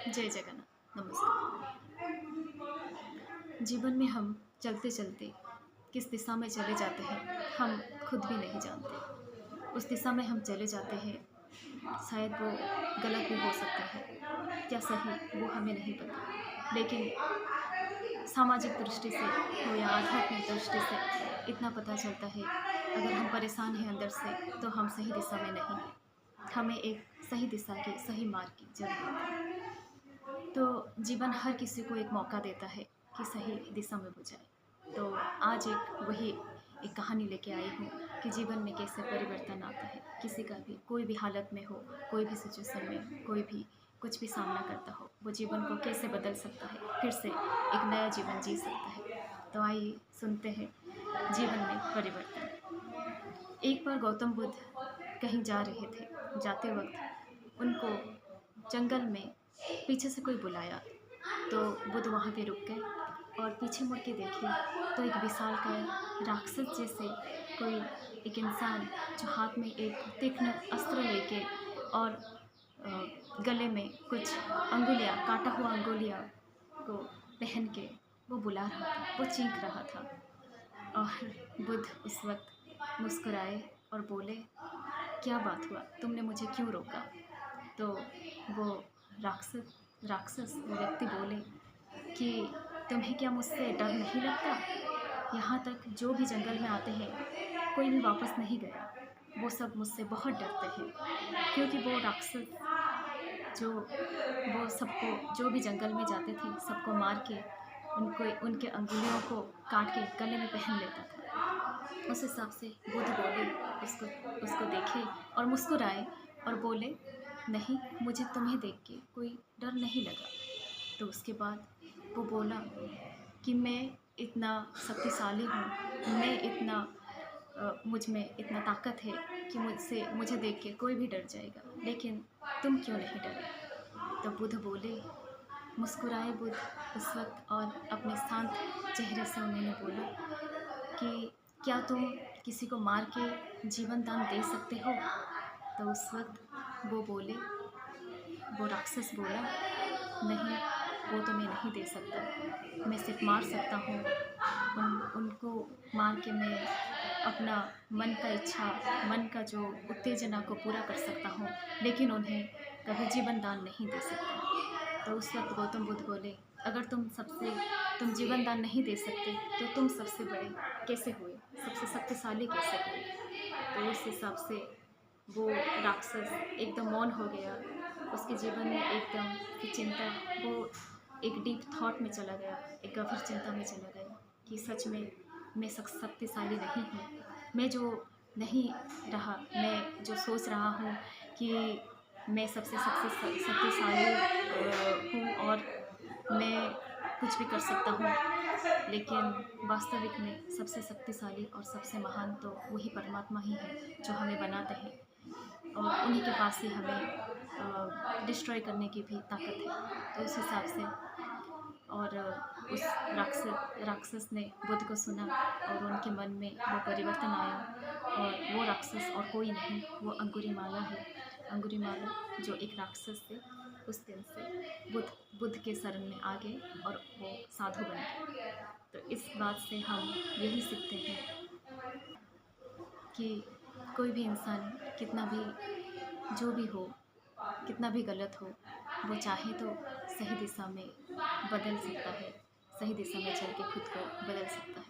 जय जगन्नाथ। नमस्कार। जीवन में हम चलते चलते किस दिशा में चले जाते हैं हम खुद भी नहीं जानते। उस दिशा में हम चले जाते हैं, शायद वो गलत भी हो सकता है या सही, वो हमें नहीं पता। लेकिन सामाजिक दृष्टि से हो या आध्यात्मिक दृष्टि से इतना पता चलता है, अगर हम परेशान हैं अंदर से तो हम सही दिशा में नहीं हैं। हमें एक सही दिशा की, सही मार्ग की ज़रूरत है। तो जीवन हर किसी को एक मौका देता है कि सही दिशा में वो जाए। तो आज वही एक कहानी लेके आई हूँ कि जीवन में कैसे परिवर्तन आता है। किसी का भी कोई भी हालत में हो, कोई भी सिचुएशन में, कोई भी कुछ भी सामना करता हो, वो जीवन को कैसे बदल सकता है, फिर से एक नया जीवन जी सकता है। तो आइए सुनते हैं जीवन में परिवर्तन। एक बार गौतम बुद्ध कहीं जा रहे थे। जाते वक्त उनको जंगल में पीछे से कोई बुलाया, तो बुद्ध वहाँ पे रुक गए और पीछे मुड़ के देखे तो एक विशालकाय राक्षस जैसे कोई एक इंसान, जो हाथ में एक तीक्ष्ण अस्त्र लेके और गले में कुछ अंगुलियाँ, काटा हुआ अंगुलियाँ को पहन के वो बुला रहा था, वो चीख रहा था। और बुद्ध उस वक्त मुस्कुराए और बोले, क्या बात हुआ, तुमने मुझे क्यों रोका? तो वो राक्षस राक्षस वो व्यक्ति बोले कि तुम्हें क्या मुझसे डर नहीं लगता? यहाँ तक जो भी जंगल में आते हैं, कोई भी वापस नहीं गया। वो सब मुझसे बहुत डरते हैं, क्योंकि वो राक्षस जो वो सबको, जो भी जंगल में जाते थे, सबको मार के उनको, उनके अंगुलियों को काट के गले में पहन लेता था। उस हिसाब से बुद्ध बोले, उसको उसको देखे और मुस्कुराए और बोले, नहीं, मुझे तुम्हें देख के कोई डर नहीं लगा। तो उसके बाद वो बोला कि मैं इतना शक्तिशाली हूँ, मैं इतना मुझ में इतना ताकत है कि मुझे देख के कोई भी डर जाएगा, लेकिन तुम क्यों नहीं डरे? तो बुद्ध बोले, मुस्कुराए बुद्ध उस वक्त और अपने शांत चेहरे से उन्होंने बोला कि क्या तुम किसी को मार के जीवन दान दे सकते हो? तो उस वक्त वो बोले, वो राक्षस बोला, नहीं, वो तो मैं नहीं दे सकता। मैं सिर्फ मार सकता हूँ। उनको मार के मैं अपना मन का इच्छा, मन का जो उत्तेजना को पूरा कर सकता हूँ, लेकिन उन्हें कभी जीवन दान नहीं दे सकता। तो उस वक्त गौतम बुद्ध बोले, अगर तुम जीवन दान नहीं दे सकते तो तुम सबसे बड़े कैसे हुए, सबसे शक्तिशाली कैसे हुए? तो उस हिसाब से वो राक्षस एकदम मौन हो गया। उसके जीवन में एकदम की चिंता, वो एक डीप थॉट में चला गया, एक गंभीर चिंता में चला गया कि सच में मैं शक्तिशाली नहीं हूँ। मैं जो नहीं रहा, मैं जो सोच रहा हूँ कि मैं सबसे शक्तिशाली हूँ और मैं कुछ भी कर सकता हूँ, लेकिन वास्तविक में सबसे शक्तिशाली और सबसे महान तो वही परमात्मा ही है, जो हमें बनाते हैं, और उन्हीं के पास ही हमें डिस्ट्रॉय करने की भी ताकत है। तो उस हिसाब से और उस राक्षस ने बुद्ध को सुना और उनके मन में वो परिवर्तन आया, और वो राक्षस और कोई नहीं, वो अंगुलीमाला है। अंगुलीमाला जो एक राक्षस थे, उस दिन से बुद्ध के शरण में आ गए और वो साधु बन गए। तो इस बात से हम यही सीखते हैं कि कोई भी इंसान कितना भी, जो भी हो, कितना भी गलत हो, वो चाहे तो सही दिशा में बदल सकता है, सही दिशा में चल के खुद को बदल सकता है।